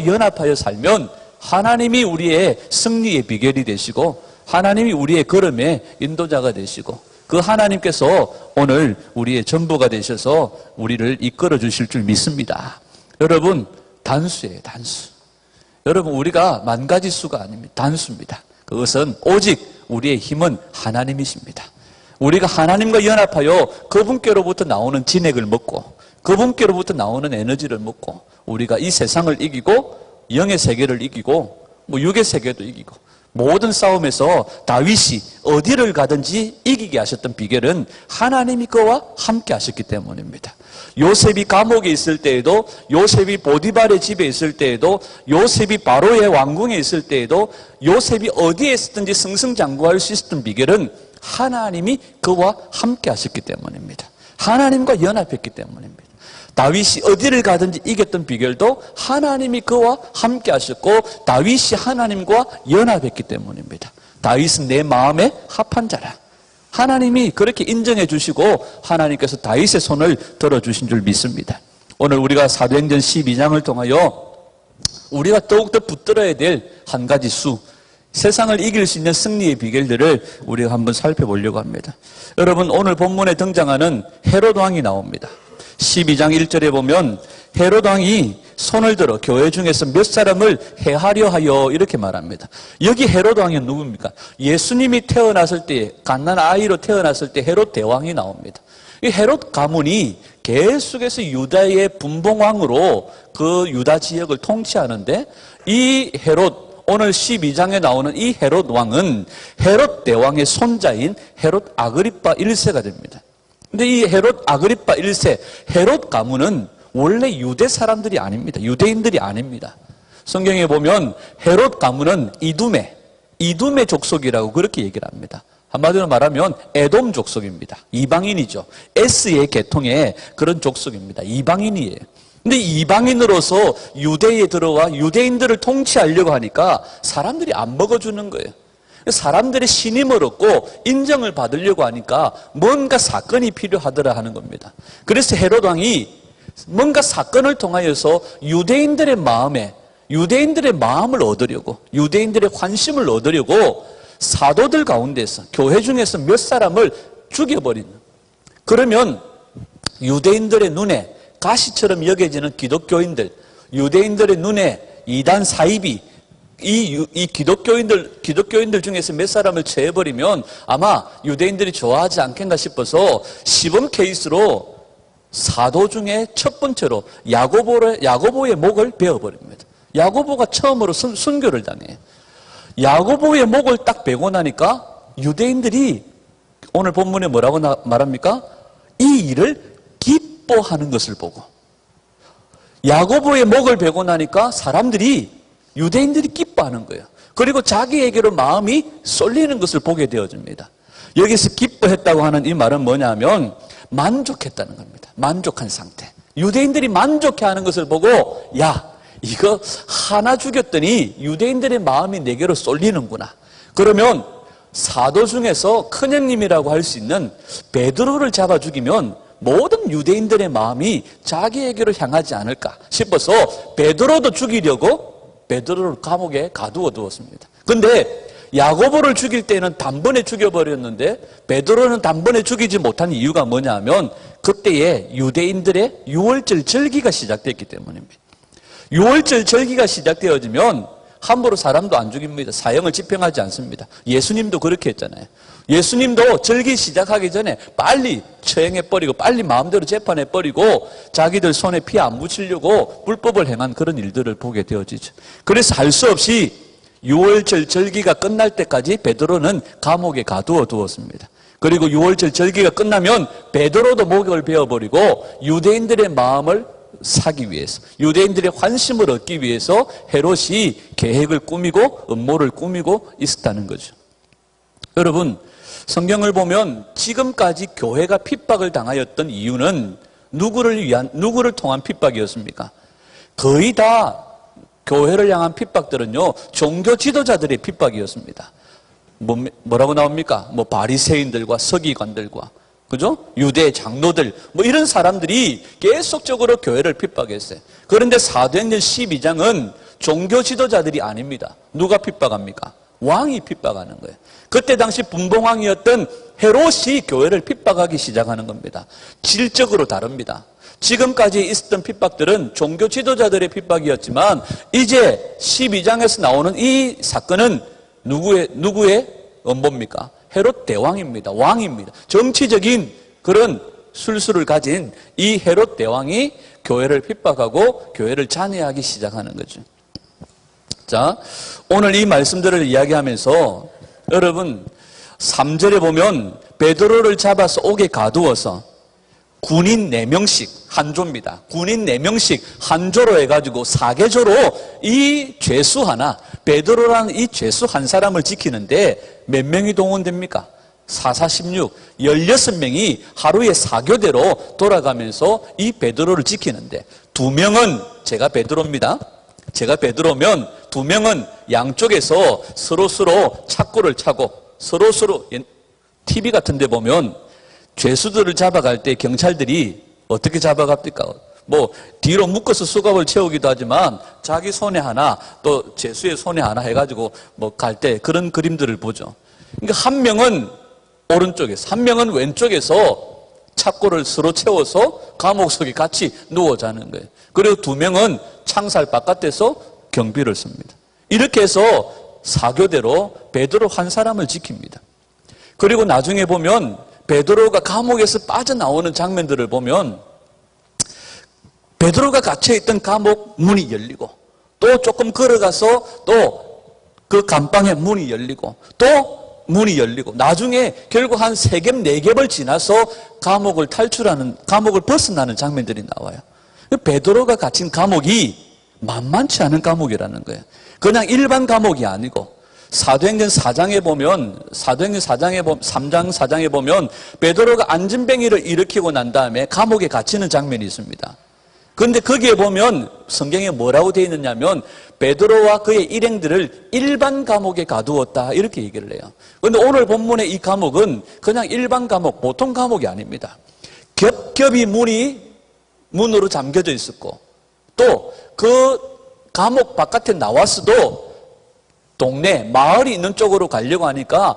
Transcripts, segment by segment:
연합하여 살면 하나님이 우리의 승리의 비결이 되시고 하나님이 우리의 걸음의 인도자가 되시고 그 하나님께서 오늘 우리의 전부가 되셔서 우리를 이끌어 주실 줄 믿습니다. 여러분, 단수예요, 단수. 여러분, 우리가 만 가지 수가 아닙니다. 단수입니다. 그것은 오직 우리의 힘은 하나님이십니다. 우리가 하나님과 연합하여 그분께로부터 나오는 진액을 먹고 그분께로부터 나오는 에너지를 먹고 우리가 이 세상을 이기고 영의 세계를 이기고 육의 세계도 이기고 모든 싸움에서 다윗이 어디를 가든지 이기게 하셨던 비결은 하나님이 그와 함께 하셨기 때문입니다. 요셉이 감옥에 있을 때에도, 요셉이 보디발의 집에 있을 때에도, 요셉이 바로의 왕궁에 있을 때에도, 요셉이 어디에 있었든지 승승장구할 수 있었던 비결은 하나님이 그와 함께 하셨기 때문입니다. 하나님과 연합했기 때문입니다. 다윗이 어디를 가든지 이겼던 비결도 하나님이 그와 함께 하셨고 다윗이 하나님과 연합했기 때문입니다. 다윗은 내 마음에 합한 자라. 하나님이 그렇게 인정해 주시고 하나님께서 다윗의 손을 들어주신 줄 믿습니다. 오늘 우리가 사도행전 12장을 통하여 우리가 더욱더 붙들어야 될 한 가지 수, 세상을 이길 수 있는 승리의 비결들을 우리가 한번 살펴보려고 합니다. 여러분, 오늘 본문에 등장하는 헤롯 왕이 나옵니다. 12장 1절에 보면 헤롯 왕이 손을 들어 교회 중에서 몇 사람을 해하려 하여 이렇게 말합니다. 여기 헤롯 왕이 누굽니까? 예수님이 태어났을 때, 갓난 아이로 태어났을 때 헤롯 대왕이 나옵니다. 이 헤롯 가문이 계속해서 유다의 분봉왕으로 그 유다 지역을 통치하는데 이 헤롯, 오늘 12장에 나오는 이 헤롯 왕은 헤롯 대왕의 손자인 헤롯 아그리파 1세가 됩니다. 근데 이 헤롯 아그리파 1세, 헤롯 가문은 원래 유대 사람들이 아닙니다. 유대인들이 아닙니다. 성경에 보면 헤롯 가문은 이두메 족속이라고 그렇게 얘기를 합니다. 한마디로 말하면 에돔 족속입니다. 이방인이죠. S의 계통의 그런 족속입니다. 이방인이에요. 근데 이방인으로서 유대에 들어와 유대인들을 통치하려고 하니까 사람들이 안 먹어주는 거예요. 사람들의 신임을 얻고 인정을 받으려고 하니까 뭔가 사건이 필요하더라 하는 겁니다. 그래서 헤롯 왕이 뭔가 사건을 통하여서 유대인들의 마음을 얻으려고, 유대인들의 관심을 얻으려고 사도들 가운데서, 교회 중에서 몇 사람을 죽여버리는, 그러면 유대인들의 눈에 가시처럼 여겨지는 기독교인들, 유대인들의 눈에 이단 사이비, 이 기독교인들 중에서 몇 사람을 제해버리면 아마 유대인들이 좋아하지 않겠나 싶어서 시범 케이스로 사도 중에 첫 번째로 야고보의 목을 베어버립니다. 야고보가 처음으로 순교를 당해요. 야고보의 목을 딱 베고 나니까 유대인들이 오늘 본문에 뭐라고 말합니까? 이 일을 기뻐하는 것을 보고, 야고보의 목을 베고 나니까 유대인들이 기뻐하는 거예요. 그리고 자기에게로 마음이 쏠리는 것을 보게 되어집니다. 여기서 기뻐했다고 하는 이 말은 뭐냐면 만족했다는 겁니다. 만족한 상태. 유대인들이 만족해하는 것을 보고, 야, 이거 하나 죽였더니 유대인들의 마음이 내게로 쏠리는구나. 그러면 사도 중에서 큰형님이라고 할 수 있는 베드로를 잡아 죽이면 모든 유대인들의 마음이 자기에게로 향하지 않을까 싶어서 베드로도 죽이려고 베드로를 감옥에 가두어 두었습니다. 근데 야고보를 죽일 때는 단번에 죽여버렸는데 베드로는 단번에 죽이지 못한 이유가 뭐냐면 그때에 유대인들의 유월절 절기가 시작됐기 때문입니다. 유월절 절기가 시작되어지면 함부로 사람도 안 죽입니다. 사형을 집행하지 않습니다. 예수님도 그렇게 했잖아요. 예수님도 절기 시작하기 전에 빨리 처형해버리고 빨리 마음대로 재판해버리고 자기들 손에 피 안 묻히려고 불법을 행한 그런 일들을 보게 되어지죠. 그래서 할 수 없이 유월절 절기가 끝날 때까지 베드로는 감옥에 가두어 두었습니다. 그리고 유월절 절기가 끝나면 베드로도 목을 베어버리고 유대인들의 마음을 사기 위해서, 유대인들의 관심을 얻기 위해서 헤롯이 계획을 꾸미고 음모를 꾸미고 있었다는 거죠. 여러분, 성경을 보면 지금까지 교회가 핍박을 당하였던 이유는 누구를 통한 핍박이었습니까? 거의 다 교회를 향한 핍박들은요, 종교 지도자들의 핍박이었습니다. 뭐라고 나옵니까? 바리새인들과 서기관들과, 그죠? 유대 장로들, 이런 사람들이 계속적으로 교회를 핍박했어요. 그런데 사도행전 12장은 종교 지도자들이 아닙니다. 누가 핍박합니까? 왕이 핍박하는 거예요. 그때 당시 분봉왕이었던 헤롯이 교회를 핍박하기 시작하는 겁니다. 질적으로 다릅니다. 지금까지 있었던 핍박들은 종교 지도자들의 핍박이었지만 이제 12장에서 나오는 이 사건은 누구의 음보입니까? 헤롯 대왕입니다. 왕입니다. 정치적인 그런 술수를 가진 이 헤롯 대왕이 교회를 핍박하고 교회를 잔해하기 시작하는 거죠. 자, 오늘 이 말씀들을 이야기하면서 여러분 3절에 보면 베드로를 잡아서 옥에 가두어서 군인 4명씩 한조입니다. 군인 4명씩 한조로 해가지고 사계조로 이 죄수 하나, 베드로라는 이 죄수 한 사람을 지키는데 몇 명이 동원됩니까? 16, 16명이 하루에 사교대로 돌아가면서 이 베드로를 지키는데 2명은 제가 베드로입니다. 제가 베드로면 2명은 양쪽에서 서로서로 착고를 차고 서로서로 TV 같은 데 보면 죄수들을 잡아갈 때 경찰들이 어떻게 잡아갑니까? 뭐 뒤로 묶어서 수갑을 채우기도 하지만 자기 손에 하나 또 죄수의 손에 하나 해가지고 뭐 갈 때 그런 그림들을 보죠. 그러니까 한 명은 오른쪽에서 한 명은 왼쪽에서 착고를 서로 채워서 감옥 속에 같이 누워 자는 거예요. 그리고 2명은 창살 바깥에서 경비를 씁니다. 이렇게 해서 사교대로 베드로 한 사람을 지킵니다. 그리고 나중에 보면 베드로가 감옥에서 빠져나오는 장면들을 보면 베드로가 갇혀있던 감옥 문이 열리고 또 조금 걸어가서 또 그 감방의 문이 열리고 또 문이 열리고 나중에 결국 한 3겹 4겹을 지나서 감옥을 탈출하는 감옥을 벗어나는 장면들이 나와요. 베드로가 갇힌 감옥이 만만치 않은 감옥이라는 거예요. 그냥 일반 감옥이 아니고 사도행전 4장에 보면 3장 4장에 보면 베드로가 안진뱅이를 일으키고 난 다음에 감옥에 갇히는 장면이 있습니다. 그런데 거기에 보면 성경에 뭐라고 되어 있느냐면 베드로와 그의 일행들을 일반 감옥에 가두었다 이렇게 얘기를 해요. 그런데 오늘 본문의 이 감옥은 그냥 일반 감옥, 보통 감옥이 아닙니다. 겹겹이 문으로 잠겨져 있었고 또 그 감옥 바깥에 나왔어도 동네, 마을이 있는 쪽으로 가려고 하니까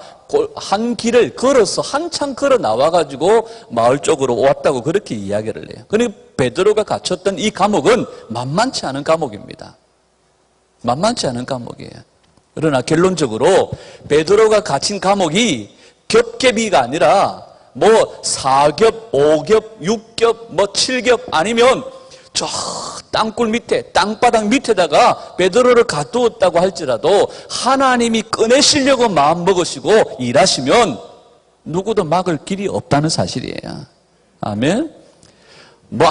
한 길을 걸어서 한참 걸어 나와가지고 마을 쪽으로 왔다고 그렇게 이야기를 해요. 그러니까 베드로가 갇혔던 이 감옥은 만만치 않은 감옥입니다. 만만치 않은 감옥이에요. 그러나 결론적으로 베드로가 갇힌 감옥이 겹겹이가 아니라 뭐 4겹, 5겹, 6겹, 뭐 7겹 아니면 저 땅굴 밑에, 땅바닥 밑에다가 베드로를 가두었다고 할지라도 하나님이 꺼내시려고 마음먹으시고 일하시면 누구도 막을 길이 없다는 사실이에요. 아멘? 뭐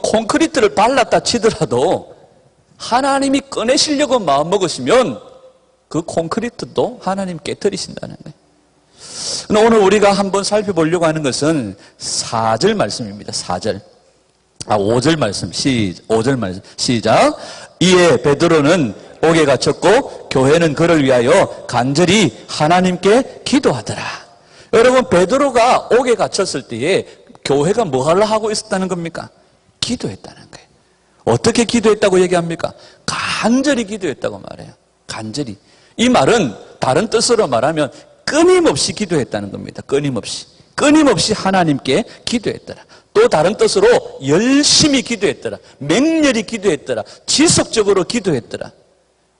콘크리트를 발랐다 치더라도 하나님이 꺼내시려고 마음먹으시면 그 콘크리트도 하나님 깨트리신다는 거예요. 오늘 우리가 한번 살펴보려고 하는 것은 4절 말씀입니다. 4절. 5절 말씀, 5절 말씀, 시작. 이에 베드로는 옥에 갇혔고 교회는 그를 위하여 간절히 하나님께 기도하더라. 여러분, 베드로가 옥에 갇혔을 때에 교회가 뭐 하려 하고 있었다는 겁니까? 기도했다는 거예요. 어떻게 기도했다고 얘기합니까? 간절히 기도했다고 말해요. 간절히. 이 말은 다른 뜻으로 말하면 끊임없이 기도했다는 겁니다. 끊임없이 하나님께 기도했더라. 또 다른 뜻으로 열심히 기도했더라. 맹렬히 기도했더라. 지속적으로 기도했더라.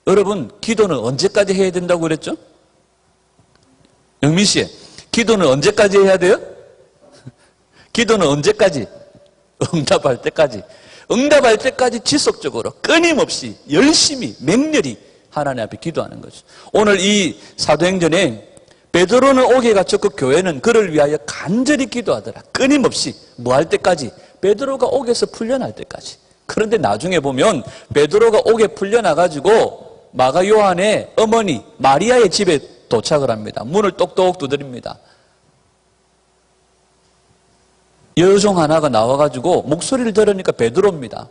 여러분, 기도는 언제까지 해야 된다고 그랬죠? 영민 씨, 기도는 언제까지 해야 돼요? 기도는 언제까지? 응답할 때까지. 응답할 때까지 지속적으로 끊임없이 열심히 맹렬히 하나님 앞에 기도하는 거죠. 오늘 이 사도행전에 베드로는 옥에 갇혔고 교회는 그를 위하여 간절히 기도하더라. 끊임없이 뭐 할 때까지? 베드로가 옥에서 풀려날 때까지. 그런데 나중에 보면 베드로가 옥에 풀려나가지고 마가 요한의 어머니 마리아의 집에 도착을 합니다. 문을 똑똑 두드립니다. 여종 하나가 나와가지고 목소리를 들으니까 베드로입니다.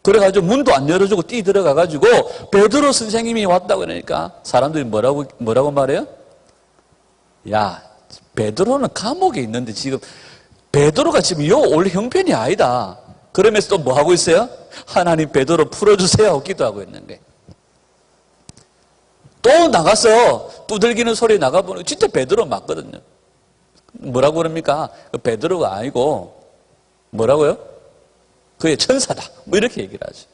그래가지고 문도 안 열어주고 뛰 들어가가지고 베드로 선생님이 왔다고 그러니까 사람들이 뭐라고 말해요? 야, 베드로는 감옥에 있는데 지금 베드로가 지금 요 올 형편이 아니다. 그러면서 또 뭐 하고 있어요? 하나님 베드로 풀어주세요 하고 기도하고 있는 거예요. 또 나가서 두들기는 소리 나가보니 진짜 베드로 맞거든요. 뭐라고 그럽니까? 베드로가 아니고 뭐라고요? 그의 천사다. 뭐 이렇게 얘기를 하죠.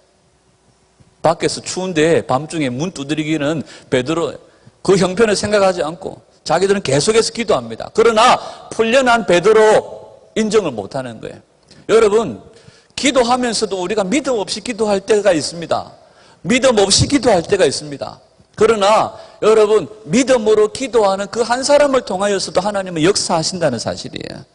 밖에서 추운데 밤중에 문 두드리기는 베드로 그 형편을 생각하지 않고 자기들은 계속해서 기도합니다. 그러나 풀려난 베드로 인정을 못하는 거예요. 여러분, 기도하면서도 우리가 믿음 없이 기도할 때가 있습니다. 믿음 없이 기도할 때가 있습니다. 그러나 여러분, 믿음으로 기도하는 그 한 사람을 통하여서도 하나님은 역사하신다는 사실이에요.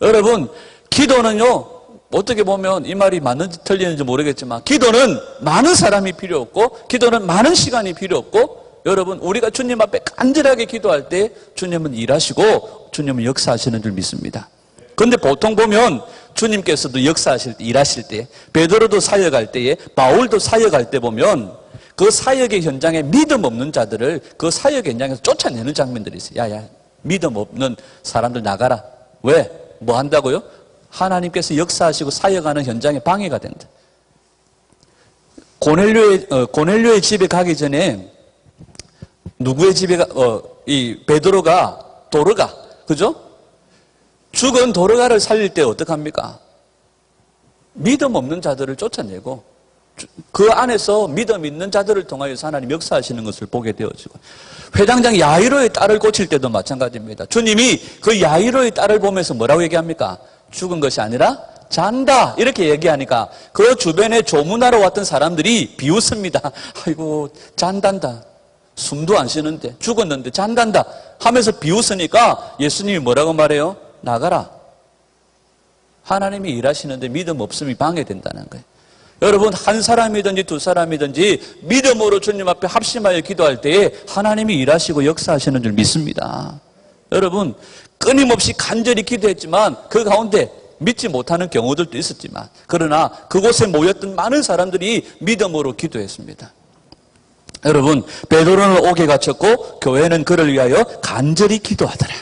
여러분, 기도는요, 어떻게 보면 이 말이 맞는지 틀리는지 모르겠지만 기도는 많은 사람이 필요 없고 기도는 많은 시간이 필요 없고 여러분, 우리가 주님 앞에 간절하게 기도할 때 주님은 일하시고 주님은 역사하시는 줄 믿습니다. 그런데 보통 보면 주님께서도 역사하실 때, 일하실 때, 베드로도 사역할 때에, 바울도 사역할 때 보면 그 사역의 현장에 믿음 없는 자들을 그 사역 현장에서 쫓아내는 장면들이 있어요. 야야, 믿음 없는 사람들 나가라. 왜? 뭐 한다고요? 하나님께서 역사하시고 사역하는 현장에 방해가 된다. 고넬료의 집에 가기 전에 누구의 집에 이 베드로가 도르가, 그죠? 죽은 도르가를 살릴 때 어떡합니까? 믿음 없는 자들을 쫓아내고 그 안에서 믿음 있는 자들을 통하여서 하나님 역사하시는 것을 보게 되어지고, 회당장 야이로의 딸을 고칠 때도 마찬가지입니다. 주님이 그 야이로의 딸을 보면서 뭐라고 얘기합니까? 죽은 것이 아니라 잔다 이렇게 얘기하니까 그 주변에 조문하러 왔던 사람들이 비웃습니다. 아이고, 잔단다. 숨도 안 쉬는데 죽었는데 잔단다 하면서 비웃으니까 예수님이 뭐라고 말해요? 나가라. 하나님이 일하시는데 믿음 없음이 방해된다는 거예요. 여러분, 한 사람이든지 두 사람이든지 믿음으로 주님 앞에 합심하여 기도할 때에 하나님이 일하시고 역사하시는 줄 믿습니다. 여러분, 끊임없이 간절히 기도했지만 그 가운데 믿지 못하는 경우들도 있었지만, 그러나 그곳에 모였던 많은 사람들이 믿음으로 기도했습니다. 여러분, 베드로는 옥에 갇혔고 교회는 그를 위하여 간절히 기도하더라.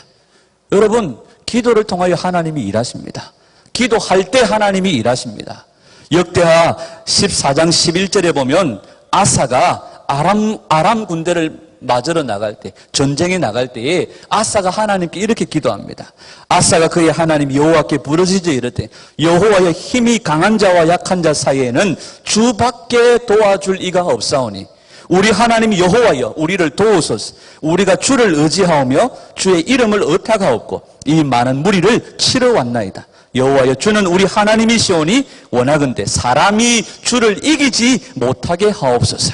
여러분, 기도를 통하여 하나님이 일하십니다. 기도할 때 하나님이 일하십니다. 역대하 14장 11절에 보면 아사가 아람 군대를 맞으러 나갈 때, 전쟁에 나갈 때에 아사가 하나님께 이렇게 기도합니다. 아사가 그의 하나님 여호와께 부르짖어 이르되, 여호와의 힘이 강한 자와 약한 자 사이에는 주밖에 도와줄 이가 없사오니 우리 하나님 여호와여 우리를 도우소서. 우리가 주를 의지하오며 주의 이름을 의탁하옵고 이 많은 무리를 치러 왔나이다. 여호와여 주는 우리 하나님이시오니 원하건대 사람이 주를 이기지 못하게 하옵소서.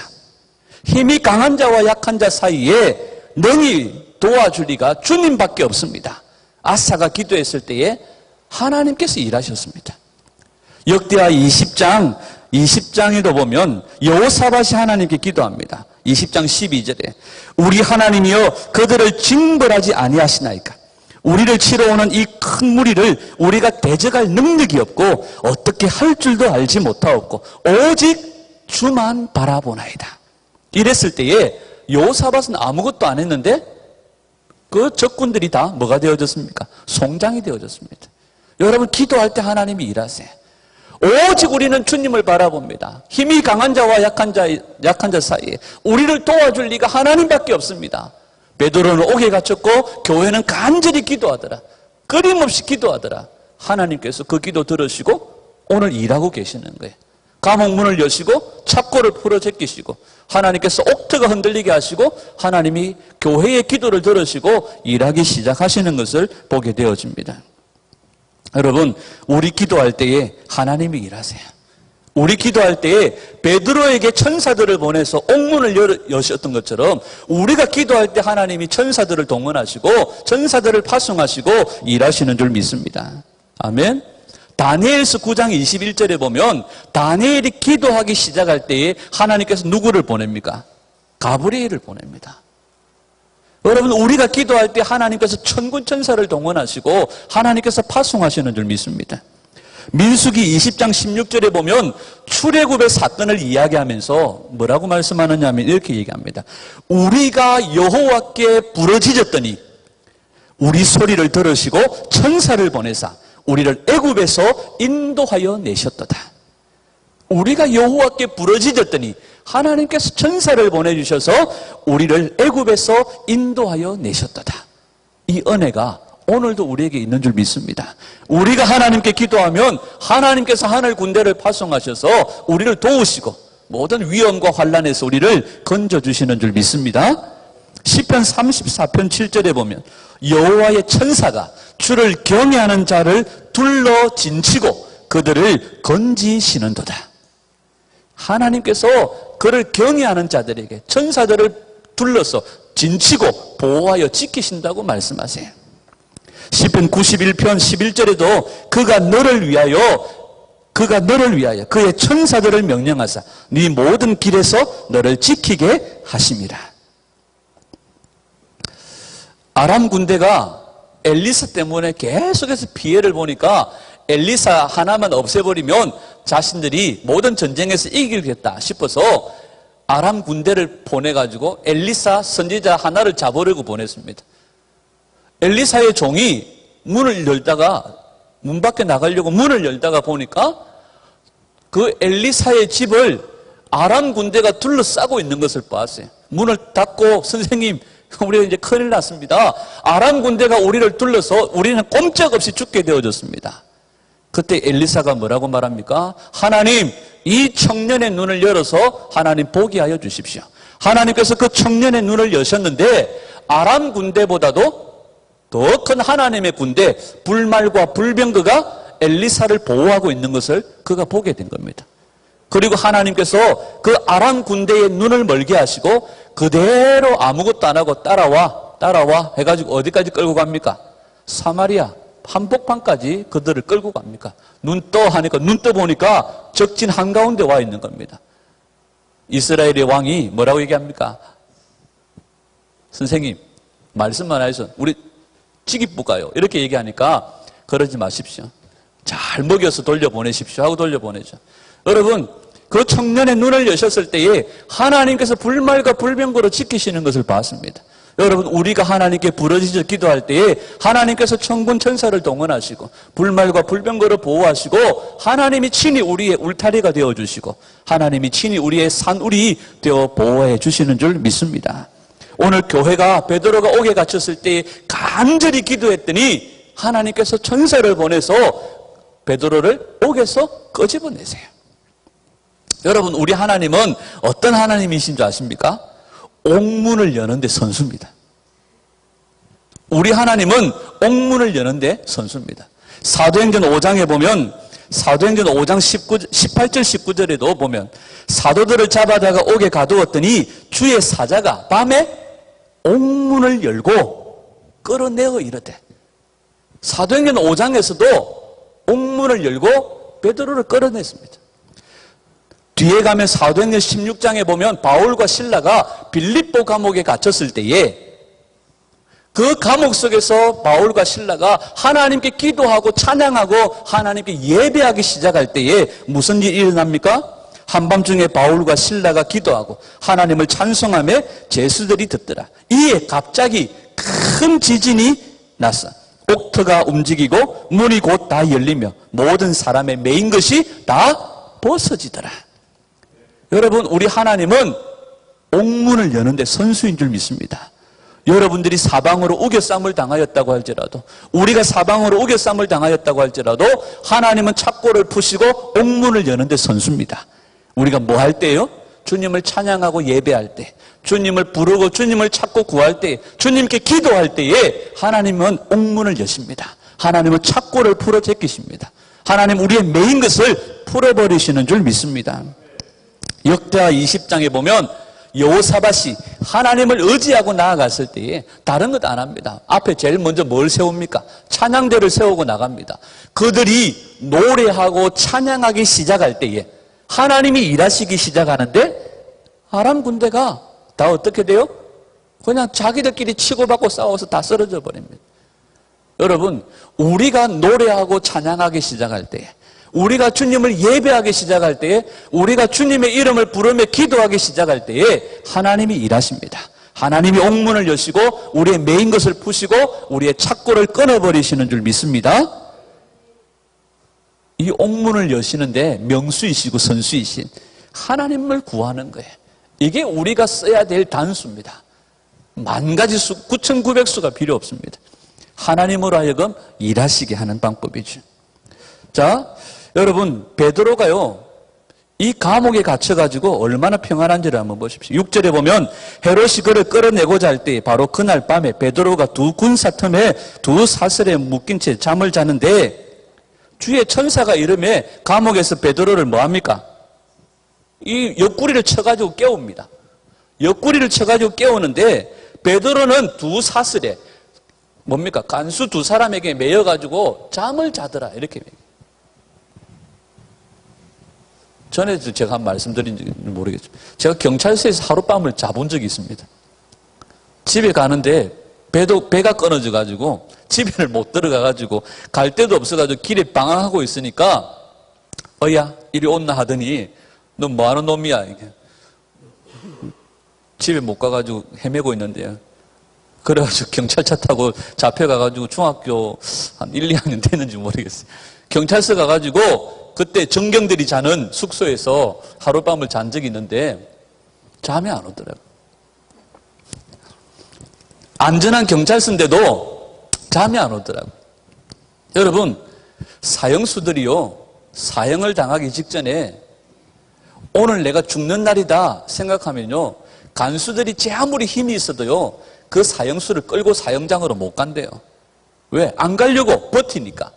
힘이 강한 자와 약한 자 사이에 능히 도와줄 리가 주님밖에 없습니다. 아사가 기도했을 때에 하나님께서 일하셨습니다. 역대하 20장에도 보면 여호사밧이 하나님께 기도합니다. 20장 12절에 우리 하나님이여 그들을 징벌하지 아니하시나이까. 우리를 치러 오는 이 큰 무리를 우리가 대적할 능력이 없고 어떻게 할 줄도 알지 못하옵고 오직 주만 바라보나이다. 이랬을 때에 여호사밧은 아무것도 안 했는데 그 적군들이 다 뭐가 되어졌습니까? 송장이 되어졌습니다. 여러분, 기도할 때 하나님이 일하세요. 오직 우리는 주님을 바라봅니다. 힘이 강한 자와 약한 자 사이에 우리를 도와줄 리가 하나님밖에 없습니다. 베드로는 옥에 갇혔고 교회는 간절히 기도하더라. 끊임없이 기도하더라. 하나님께서 그 기도 들으시고 오늘 일하고 계시는 거예요. 감옥 문을 여시고 찹고를 풀어 제끼시고 하나님께서 옥토가 흔들리게 하시고 하나님이 교회의 기도를 들으시고 일하기 시작하시는 것을 보게 되어집니다. 여러분, 우리 기도할 때에 하나님이 일하세요. 우리 기도할 때에 베드로에게 천사들을 보내서 옥문을 여셨던 것처럼 우리가 기도할 때 하나님이 천사들을 동원하시고 천사들을 파송하시고 일하시는 줄 믿습니다. 아멘. 다니엘서 9장 21절에 보면 다니엘이 기도하기 시작할 때에 하나님께서 누구를 보냅니까? 가브리엘을 보냅니다. 여러분, 우리가 기도할 때 하나님께서 천군 천사를 동원하시고 하나님께서 파송하시는 줄 믿습니다. 민수기 20장 16절에 보면 출애굽의 사건을 이야기하면서 뭐라고 말씀하느냐면 이렇게 얘기합니다. 우리가 여호와께 부르짖었더니 우리 소리를 들으시고 천사를 보내사 우리를 애굽에서 인도하여 내셨도다. 우리가 여호와께 부르짖었더니 하나님께서 천사를 보내주셔서 우리를 애굽에서 인도하여 내셨도다. 이 은혜가 오늘도 우리에게 있는 줄 믿습니다. 우리가 하나님께 기도하면 하나님께서 하늘 군대를 파송하셔서 우리를 도우시고 모든 위험과 환난에서 우리를 건져주시는 줄 믿습니다. 시편 34편 7절에 보면 여호와의 천사가 주를 경외하는 자를 둘러 진치고 그들을 건지시는도다. 하나님께서 그를 경외하는 자들에게 천사들을 둘러서 진치고 보호하여 지키신다고 말씀하세요. 시편 91편 11절에도 그가 너를 위하여 그의 천사들을 명령하사 네 모든 길에서 너를 지키게 하심이라. 아람 군대가 엘리사 때문에 계속해서 피해를 보니까 엘리사 하나만 없애버리면 자신들이 모든 전쟁에서 이기겠다 싶어서 아람 군대를 보내가지고 엘리사 선지자 하나를 잡으려고 보냈습니다. 엘리사의 종이 문을 열다가 문 밖에 나가려고 문을 열다가 보니까 그 엘리사의 집을 아람 군대가 둘러싸고 있는 것을 봤어요. 문을 닫고 선생님 우리가 이제 큰일 났습니다. 아람 군대가 우리를 둘러서 우리는 꼼짝없이 죽게 되어졌습니다. 그때 엘리사가 뭐라고 말합니까? 하나님, 이 청년의 눈을 열어서 하나님 보게 하여 주십시오. 하나님께서 그 청년의 눈을 여셨는데 아람 군대보다도 더 큰 하나님의 군대 불말과 불병거가 엘리사를 보호하고 있는 것을 그가 보게 된 겁니다. 그리고 하나님께서 그 아람 군대의 눈을 멀게 하시고 그대로 아무것도 안 하고 따라와 해가지고 어디까지 끌고 갑니까? 사마리아 한복판까지 그들을 끌고 갑니까? 눈 떠 하니까 눈 떠 보니까 적진 한가운데 와 있는 겁니다. 이스라엘의 왕이 뭐라고 얘기합니까? 선생님 말씀만 하셔서 우리 지기부가요 이렇게 얘기하니까 그러지 마십시오. 잘 먹여서 돌려보내십시오 하고 돌려보내죠. 여러분 그 청년의 눈을 여셨을 때에 하나님께서 불말과 불병거로 지키시는 것을 봤습니다. 여러분 우리가 하나님께 부르짖어 기도할 때에 하나님께서 천군 천사를 동원하시고 불말과 불병거로 보호하시고 하나님이 친히 우리의 울타리가 되어주시고 하나님이 친히 우리의 산울이 되어 보호해 주시는 줄 믿습니다. 오늘 교회가 베드로가 옥에 갇혔을 때 간절히 기도했더니 하나님께서 천사를 보내서 베드로를 옥에서 끄집어내세요. 여러분 우리 하나님은 어떤 하나님이신 줄 아십니까? 옥문을 여는데 선수입니다. 우리 하나님은 옥문을 여는데 선수입니다. 사도행전 5장에 보면 사도행전 5장 18절 19절에도 보면 사도들을 잡아다가 옥에 가두었더니 주의 사자가 밤에 옥문을 열고 끌어내어 이르되 사도행전 5장에서도 옥문을 열고 베드로를 끌어냈습니다. 뒤에 가면 사도행전 16장에 보면 바울과 실라가 빌립보 감옥에 갇혔을 때에 그 감옥 속에서 바울과 실라가 하나님께 기도하고 찬양하고 하나님께 예배하기 시작할 때에 무슨 일이 일어납니까? 한밤중에 바울과 실라가 기도하고 하나님을 찬송하며 제수들이 듣더라. 이에 갑자기 큰 지진이 났어. 옥터가 움직이고 문이 곧 다 열리며 모든 사람의 메인 것이 다 벗어지더라. 여러분 우리 하나님은 옥문을 여는데 선수인 줄 믿습니다. 여러분들이 사방으로 우겨쌈을 당하였다고 할지라도 우리가 사방으로 우겨쌈을 당하였다고 할지라도 하나님은 착고를 푸시고 옥문을 여는데 선수입니다. 우리가 뭐 할 때요? 주님을 찬양하고 예배할 때 주님을 부르고 주님을 찾고 구할 때 주님께 기도할 때에 하나님은 옥문을 여십니다. 하나님은 착고를 풀어 제끼십니다. 하나님 우리의 메인 것을 풀어버리시는 줄 믿습니다. 역대하 20장에 보면 여호사밧이 하나님을 의지하고 나아갔을 때에 다른 것 안 합니다. 앞에 제일 먼저 뭘 세웁니까? 찬양대를 세우고 나갑니다. 그들이 노래하고 찬양하기 시작할 때에 하나님이 일하시기 시작하는데 아람 군대가 다 어떻게 돼요? 그냥 자기들끼리 치고받고 싸워서 다 쓰러져 버립니다. 여러분 우리가 노래하고 찬양하기 시작할 때에 우리가 주님을 예배하기 시작할 때에 우리가 주님의 이름을 부르며 기도하기 시작할 때에 하나님이 일하십니다. 하나님이 옥문을 여시고 우리의 메인 것을 푸시고 우리의 착고를 끊어버리시는 줄 믿습니다. 이 옥문을 여시는데 명수이시고 선수이신 하나님을 구하는 거예요. 이게 우리가 써야 될 단수입니다. 10,000가지 9,900수가 필요 없습니다. 하나님으로 하여금 일하시게 하는 방법이죠. 자, 여러분, 베드로가요, 이 감옥에 갇혀가지고 얼마나 평안한지를 한번 보십시오. 6절에 보면 헤롯이 그를 끌어내고자 할 때 바로 그날 밤에 베드로가 두 군사 틈에 두 사슬에 묶인 채 잠을 자는데 주의 천사가 이름에 감옥에서 베드로를 뭐합니까? 이 옆구리를 쳐가지고 깨웁니다. 옆구리를 쳐가지고 깨우는데 베드로는 두 사슬에 뭡니까? 간수 두 사람에게 매여가지고 잠을 자더라. 이렇게. 전에도 제가 한 말씀드린지 모르겠지만 제가 경찰서에서 하룻밤을 자본 적이 있습니다. 집에 가는데 배가 끊어져가지고 집에를 못 들어가가지고 갈 데도 없어가지고 길에 방황하고 있으니까 어야 이리 온나 하더니 너 뭐하는 놈이야 이게. 집에 못 가가지고 헤매고 있는데요. 그래가지고 경찰차 타고 잡혀가가지고 중학교 한 1, 2학년 됐는지 모르겠어요. 경찰서 가가지고 그때 정경들이 자는 숙소에서 하룻밤을 잔 적이 있는데 잠이 안 오더라고요. 안전한 경찰서인데도 잠이 안 오더라고요. 여러분, 사형수들이요, 사형을 당하기 직전에 오늘 내가 죽는 날이다 생각하면요, 간수들이 제 아무리 힘이 있어도요, 그 사형수를 끌고 사형장으로 못 간대요. 왜? 안 가려고 버티니까.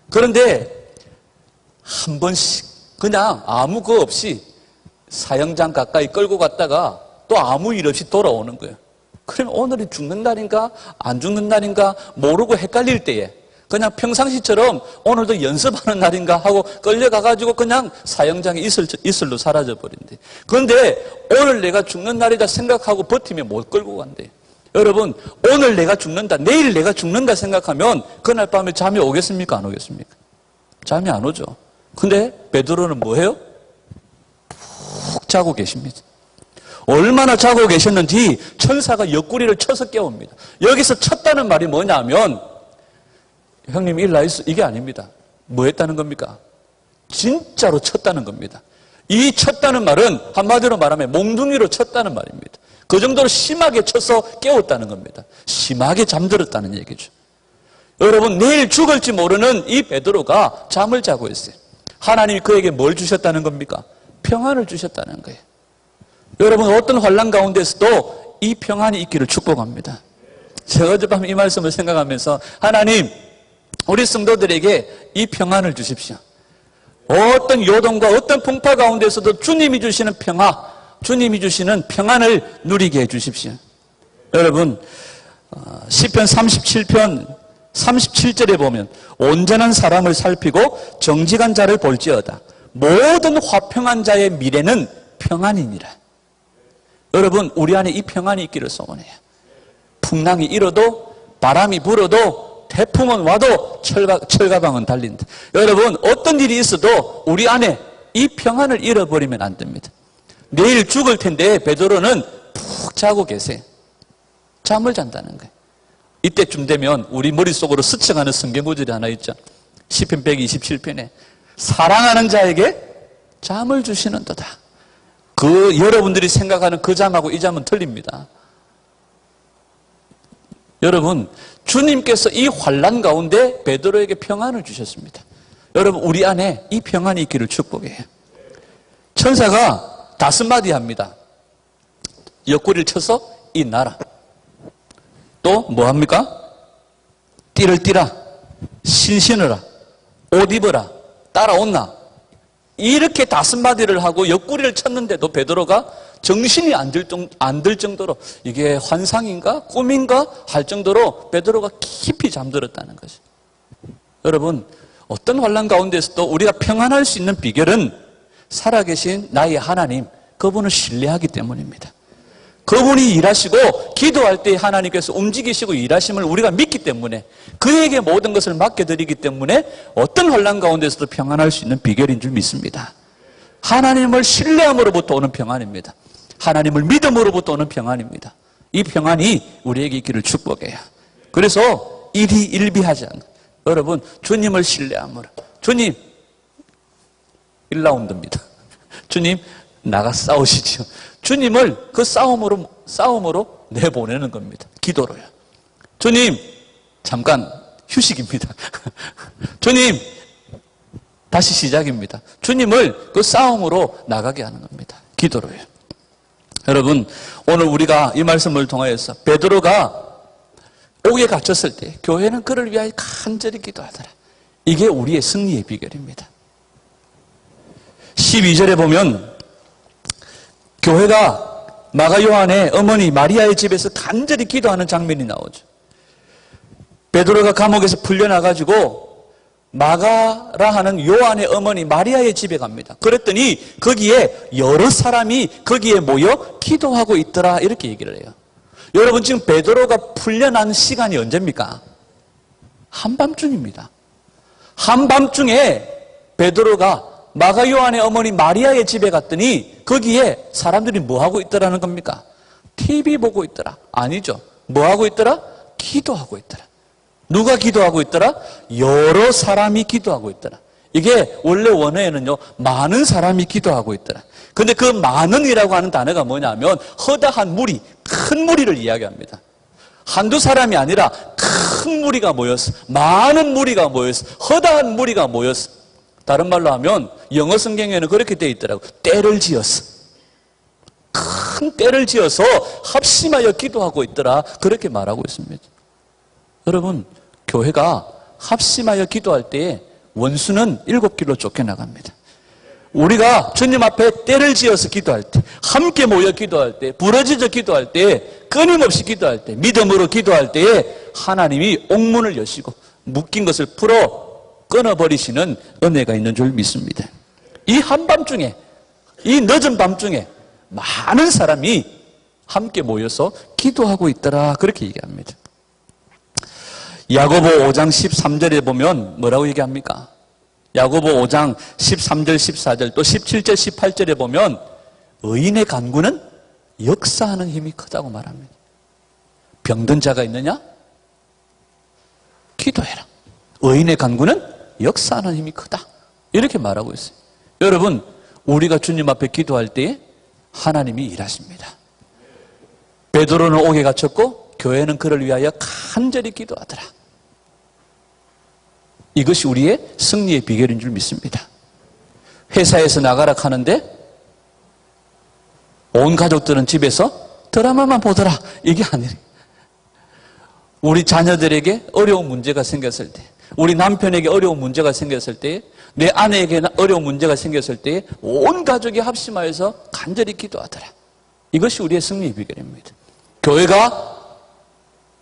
그런데 한 번씩 그냥 아무 거 없이 사형장 가까이 끌고 갔다가 또 아무 일 없이 돌아오는 거예요. 그러면 오늘이 죽는 날인가 안 죽는 날인가 모르고 헷갈릴 때에 그냥 평상시처럼 오늘도 연습하는 날인가 하고 끌려가가지고 그냥 사형장에 이슬로 사라져버린대. 그런데 오늘 내가 죽는 날이다 생각하고 버티면 못 끌고 간대. 여러분, 오늘 내가 죽는다, 내일 내가 죽는다 생각하면 그날 밤에 잠이 오겠습니까? 안 오겠습니까? 잠이 안 오죠. 근데 베드로는 뭐해요? 푹 자고 계십니다. 얼마나 자고 계셨는지 천사가 옆구리를 쳐서 깨웁니다. 여기서 쳤다는 말이 뭐냐면 형님 일라이스 이게 아닙니다. 뭐 했다는 겁니까? 진짜로 쳤다는 겁니다. 이 쳤다는 말은 한마디로 말하면 몽둥이로 쳤다는 말입니다. 그 정도로 심하게 쳐서 깨웠다는 겁니다. 심하게 잠들었다는 얘기죠. 여러분, 내일 죽을지 모르는 이 베드로가 잠을 자고 있어요. 하나님이 그에게 뭘 주셨다는 겁니까? 평안을 주셨다는 거예요. 여러분, 어떤 환난 가운데서도 이 평안이 있기를 축복합니다. 제가 어젯밤 이 말씀을 생각하면서 하나님, 우리 성도들에게 이 평안을 주십시오. 어떤 요동과 어떤 풍파 가운데서도 주님이 주시는 평화, 주님이 주시는 평안을 누리게 해주십시오. 여러분, 시편 37편 37절에 보면 온전한 사람을 살피고 정직한 자를 볼지어다. 모든 화평한 자의 미래는 평안이니라. 여러분, 우리 안에 이 평안이 있기를 소원해요. 풍랑이 일어도 바람이 불어도 태풍은 와도 철가방은 달린다. 여러분, 어떤 일이 있어도 우리 안에 이 평안을 잃어버리면 안 됩니다. 내일 죽을 텐데 베드로는 푹 자고 계세요. 잠을 잔다는 거예요. 이때쯤 되면 우리 머릿속으로 스쳐가는 성경구절이 하나 있죠. 시편 127편에 사랑하는 자에게 잠을 주시는도다. 여러분들이 생각하는 그 잠하고 이 잠은 틀립니다. 여러분, 주님께서 이 환난 가운데 베드로에게 평안을 주셨습니다. 여러분, 우리 안에 이 평안이 있기를 축복해요. 천사가 5마디 합니다. 옆구리를 쳐서 일어나라. 또 뭐 합니까? 띠를 띠라, 신신으라, 옷 입어라, 따라온나. 이렇게 5마디를 하고 옆구리를 쳤는데도 베드로가 정신이 안 들 정도로 이게 환상인가 꿈인가 할 정도로 베드로가 깊이 잠들었다는 것이. 여러분, 어떤 환난 가운데서도 우리가 평안할 수 있는 비결은 살아계신 나의 하나님, 그분을 신뢰하기 때문입니다. 그분이 일하시고 기도할 때 하나님께서 움직이시고 일하심을 우리가 믿기 때문에 그에게 모든 것을 맡겨드리기 때문에 어떤 환난 가운데서도 평안할 수 있는 비결인 줄 믿습니다. 하나님을 신뢰함으로부터 오는 평안입니다. 하나님을 믿음으로부터 오는 평안입니다. 이 평안이 우리에게 있기를 축복해요. 그래서 일희일비하지 않는 여러분, 주님을 신뢰함으로 주님 1라운드입니다. 주님, 나가 싸우시지요. 주님을 그 싸움으로 내보내는 겁니다. 기도로요. 주님, 잠깐 휴식입니다. 주님, 다시 시작입니다. 주님을 그 싸움으로 나가게 하는 겁니다. 기도로요. 여러분, 오늘 우리가 이 말씀을 통하여서 베드로가 옥에 갇혔을 때 교회는 그를 위하여 간절히 기도하더라. 이게 우리의 승리의 비결입니다. 12절에 보면 교회가 마가 요한의 어머니 마리아의 집에서 간절히 기도하는 장면이 나오죠. 베드로가 감옥에서 풀려나가지고 마가라 하는 요한의 어머니 마리아의 집에 갑니다. 그랬더니 거기에 여러 사람이 거기에 모여 기도하고 있더라 이렇게 얘기를 해요. 여러분, 지금 베드로가 풀려난 시간이 언제입니까? 한밤중입니다. 한밤중에 베드로가 마가 요한의 어머니 마리아의 집에 갔더니 거기에 사람들이 뭐하고 있더라는 겁니까? TV 보고 있더라. 아니죠. 뭐하고 있더라? 기도하고 있더라. 누가 기도하고 있더라? 여러 사람이 기도하고 있더라. 이게 원래 원어에는요, 많은 사람이 기도하고 있더라. 근데 그 많은이라고 하는 단어가 뭐냐면 허다한 무리, 큰 무리를 이야기합니다. 한두 사람이 아니라 큰 무리가 모였어. 많은 무리가 모였어. 허다한 무리가 모였어. 다른 말로 하면 영어 성경에는 그렇게 되어 있더라고. 떼를 지었어. 큰 떼를 지어서 합심하여 기도하고 있더라. 그렇게 말하고 있습니다. 여러분, 교회가 합심하여 기도할 때에 원수는 7길로 쫓겨나갑니다. 우리가 주님 앞에 때를 지어서 기도할 때, 함께 모여 기도할 때, 부러지져 기도할 때, 끊임없이 기도할 때, 믿음으로 기도할 때에 하나님이 옥문을 여시고 묶인 것을 풀어 끊어버리시는 은혜가 있는 줄 믿습니다. 이 한밤중에, 이 늦은 밤중에 많은 사람이 함께 모여서 기도하고 있더라 그렇게 얘기합니다. 야고보 5장 13절에 보면 뭐라고 얘기합니까? 야고보 5장 13절 14절 또 17절 18절에 보면 의인의 간구는 역사하는 힘이 크다고 말합니다. 병든 자가 있느냐? 기도해라. 의인의 간구는 역사하는 힘이 크다. 이렇게 말하고 있어요. 여러분, 우리가 주님 앞에 기도할 때에 하나님이 일하십니다. 베드로는 옥에 갇혔고 교회는 그를 위하여 간절히 기도하더라. 이것이 우리의 승리의 비결인 줄 믿습니다. 회사에서 나가라 하는데 온 가족들은 집에서 드라마만 보더라. 이게 아니에요. 우리 자녀들에게 어려운 문제가 생겼을 때, 우리 남편에게 어려운 문제가 생겼을 때, 내 아내에게 어려운 문제가 생겼을 때 온 가족이 합심하여서 간절히 기도하더라. 이것이 우리의 승리의 비결입니다. 교회가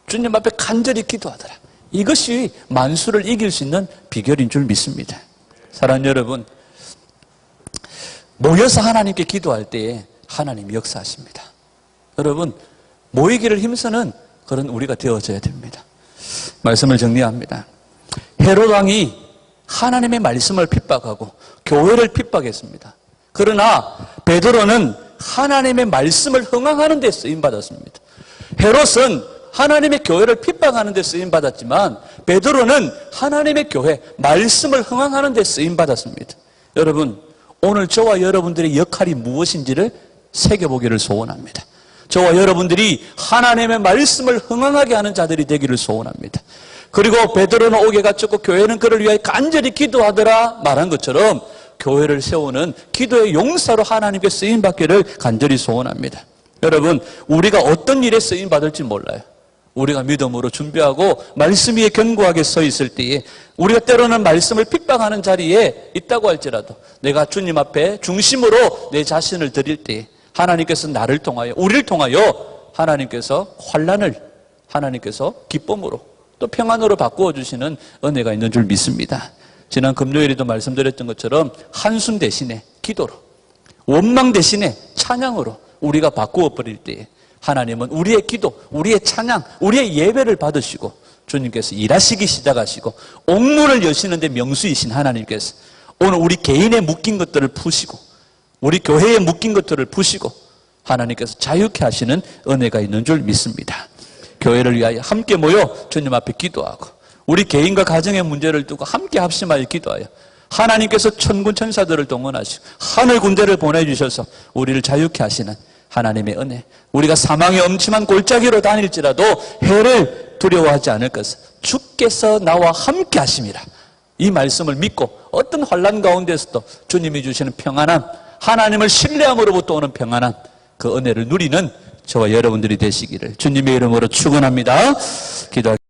주님 앞에 간절히 기도하더라. 이것이 만수를 이길 수 있는 비결인 줄 믿습니다. 사랑하는 여러분, 모여서 하나님께 기도할 때에 하나님이 역사하십니다. 여러분, 모이기를 힘쓰는 그런 우리가 되어져야 됩니다. 말씀을 정리합니다. 헤롯 왕이 하나님의 말씀을 핍박하고 교회를 핍박했습니다. 그러나 베드로는 하나님의 말씀을 흥황하는 데 쓰임받았습니다. 헤롯은 하나님의 교회를 핍박하는 데 쓰임받았지만 베드로는 하나님의 교회, 말씀을 흥황하는 데 쓰임받았습니다. 여러분, 오늘 저와 여러분들의 역할이 무엇인지를 새겨보기를 소원합니다. 저와 여러분들이 하나님의 말씀을 흥황하게 하는 자들이 되기를 소원합니다. 그리고 베드로는 옥에 갇혔고 교회는 그를 위하여 간절히 기도하더라 말한 것처럼 교회를 세우는 기도의 용사로 하나님께 쓰임받기를 간절히 소원합니다. 여러분, 우리가 어떤 일에 쓰임받을지 몰라요. 우리가 믿음으로 준비하고 말씀 위에 견고하게 서 있을 때에 우리가 때로는 말씀을 핍박하는 자리에 있다고 할지라도 내가 주님 앞에 중심으로 내 자신을 드릴 때에 하나님께서 나를 통하여, 우리를 통하여 하나님께서 환난을 하나님께서 기쁨으로 또 평안으로 바꾸어 주시는 은혜가 있는 줄 믿습니다. 지난 금요일에도 말씀드렸던 것처럼 한숨 대신에 기도로, 원망 대신에 찬양으로 우리가 바꾸어 버릴 때에 하나님은 우리의 기도, 우리의 찬양, 우리의 예배를 받으시고 주님께서 일하시기 시작하시고 옥문을 여시는데 명수이신 하나님께서 오늘 우리 개인에 묶인 것들을 푸시고 우리 교회에 묶인 것들을 푸시고 하나님께서 자유케 하시는 은혜가 있는 줄 믿습니다. 교회를 위하여 함께 모여 주님 앞에 기도하고 우리 개인과 가정의 문제를 두고 함께 합심하여 기도하여 하나님께서 천군 천사들을 동원하시고 하늘 군대를 보내주셔서 우리를 자유케 하시는 하나님의 은혜, 우리가 사망의 엄침한 골짜기로 다닐지라도 해를 두려워하지 않을 것은 주께서 나와 함께 하심이라. 이 말씀을 믿고 어떤 환난 가운데서도 주님이 주시는 평안함, 하나님을 신뢰함으로부터 오는 평안함, 그 은혜를 누리는 저와 여러분들이 되시기를 주님의 이름으로 축원합니다. 기도하겠습니다.